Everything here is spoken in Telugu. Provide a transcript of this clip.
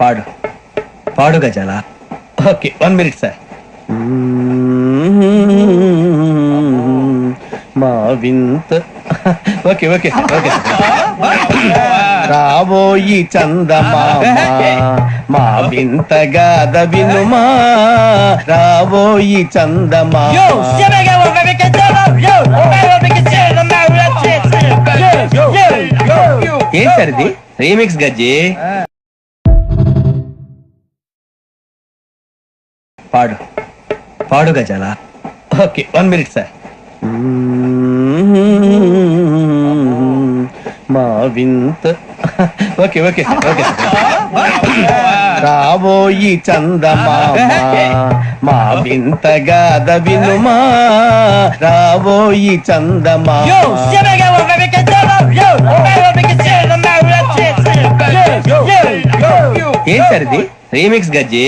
పాడు పాడు గజాల. Okay 1 minute sir. మా వింత ఓకే ఓకే ఓకే రాబోయి చందమామ మా వింత గాథ వినుమా రాబోయి చందమామ. ఏం సార్ ఇది రీమిక్స్ గజ్జి. పాడు పాడు గజాల. Okay 1 minute sir. మా వింత ఓకే ఓకే ఓకే రాబోయి చందమామ మా వింత గాథ వినుమా రాబోయి చందమామ. ఏం సార్ ఇది రీమిక్స్ గజ్జి.